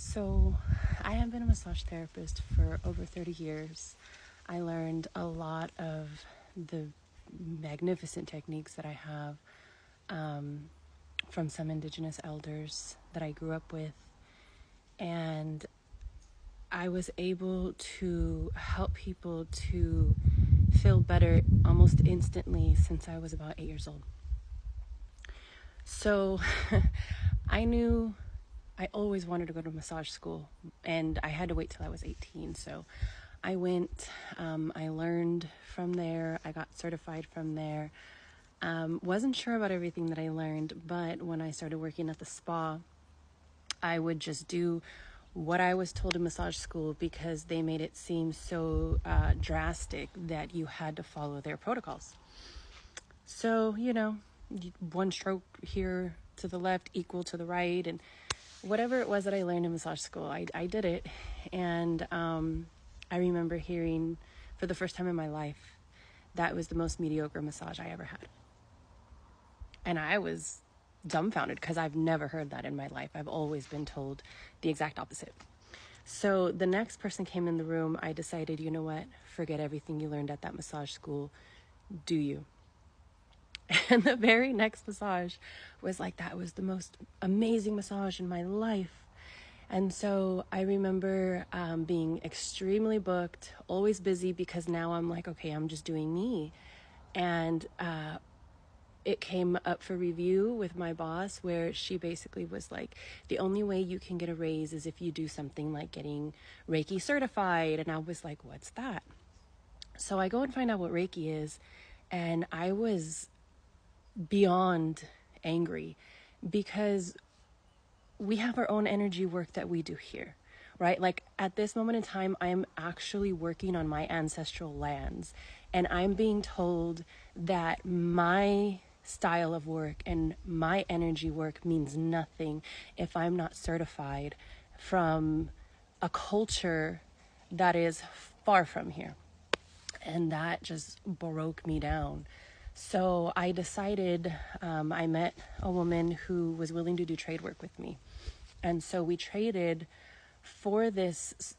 So, I have been a massage therapist for over 30 years. I learned a lot of the magnificent techniques that I have from some indigenous elders that I grew up with. And I was able to help people to feel better almost instantly since I was about 8 years old. So, I knew I always wanted to go to massage school, and I had to wait till I was 18. So I went, I learned from there, I got certified from there. Wasn't sure about everything that I learned, but when I started working at the spa, I would just do what I was told in massage school because they made it seem so drastic that you had to follow their protocols. So, one stroke here to the left equal to the right, and whatever it was that I learned in massage school, I did it. And I remember hearing for the first time in my life that was the most mediocre massage I ever had. And I was dumbfounded because I've never heard that in my life. I've always been told the exact opposite. So the next person came in the room, I decided, you know what, forget everything you learned at that massage school. Do you? And the very next massage was like, that was the most amazing massage in my life. And so I remember being extremely booked, always busy, because now I'm like, okay, I'm just doing me. And it came up for review with my boss, where she basically was like, the only way you can get a raise is if you do something like getting Reiki certified. And I was like, what's that? So I go and find out what Reiki is. And I was beyond angry because we have our own energy work that we do here, right? Like at this moment in time, I'm actually working on my ancestral lands, and I'm being told that my style of work and my energy work means nothing if I'm not certified from a culture that is far from here. And that just broke me down. So I decided, I met a woman who was willing to do trade work with me. And so we traded for this,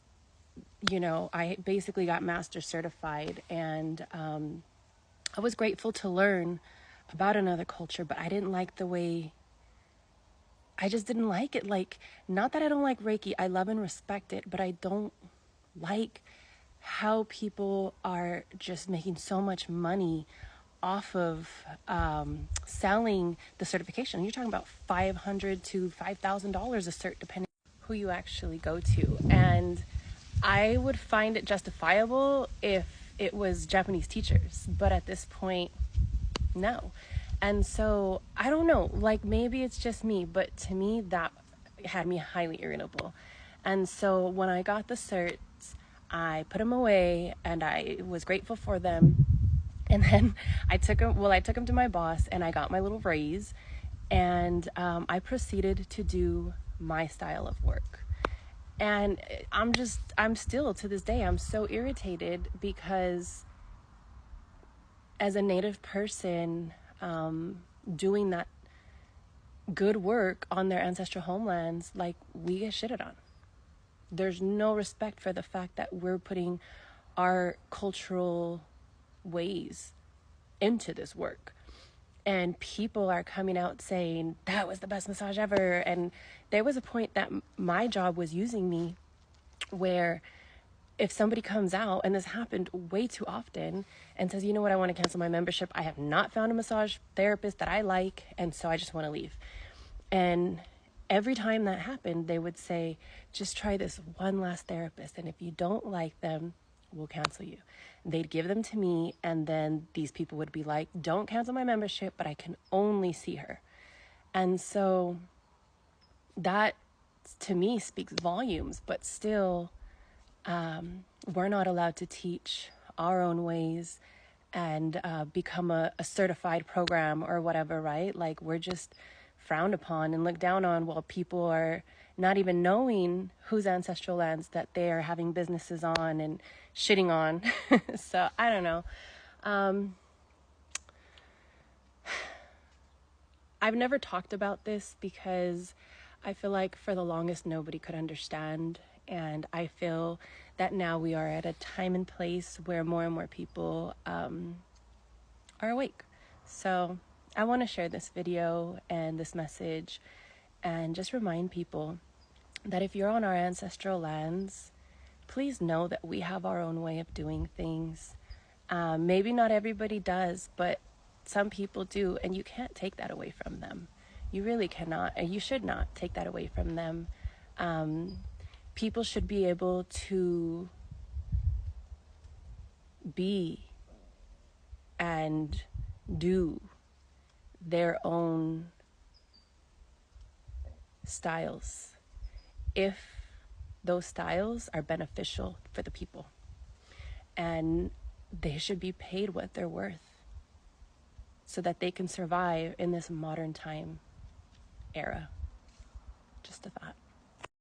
I basically got master certified, and I was grateful to learn about another culture, but I didn't like the way, I just didn't like it. Like, not that I don't like Reiki, I love and respect it, but I don't like how people are just making so much money off of selling the certification. You're talking about $500 to $5,000 a cert, depending on who you actually go to. And I would find it justifiable if it was Japanese teachers, but at this point, no. And so I don't know, like maybe it's just me, but to me that had me highly irritable. And so when I got the certs, I put them away and I was grateful for them. And then I took them to my boss, and I got my little raise, and I proceeded to do my style of work. And I'm still to this day, I'm so irritated because as a Native person, doing that good work on their ancestral homelands, like, we get shitted on. There's no respect for the fact that we're putting our cultural ways into this work. And people are coming out saying, that was the best massage ever. And there was a point that my job was using me, where if somebody comes out, and this happened way too often, and says, you know what, I want to cancel my membership. I have not found a massage therapist that I like, and so I just want to leave. And every time that happened, they would say, just try this one last therapist, and if you don't like them, we'll cancel you. They'd give them to me, and then these people would be like, don't cancel my membership, but I can only see her. And so that, to me, speaks volumes, but still, we're not allowed to teach our own ways and become a certified program or whatever, right? Like, we're just frowned upon and looked down on, while people are not even knowing whose ancestral lands that they are having businesses on and shitting on. So I don't know. I've never talked about this because I feel like for the longest nobody could understand, and I feel that now we are at a time and place where more and more people are awake. So I want to share this video and this message and just remind people that if you're on our ancestral lands, please know that we have our own way of doing things. Maybe not everybody does, but some people do, and you can't take that away from them. You really cannot, and you should not take that away from them. People should be able to be and do their own styles if those styles are beneficial for the people. And they should be paid what they're worth so that they can survive in this modern time era. Just a thought.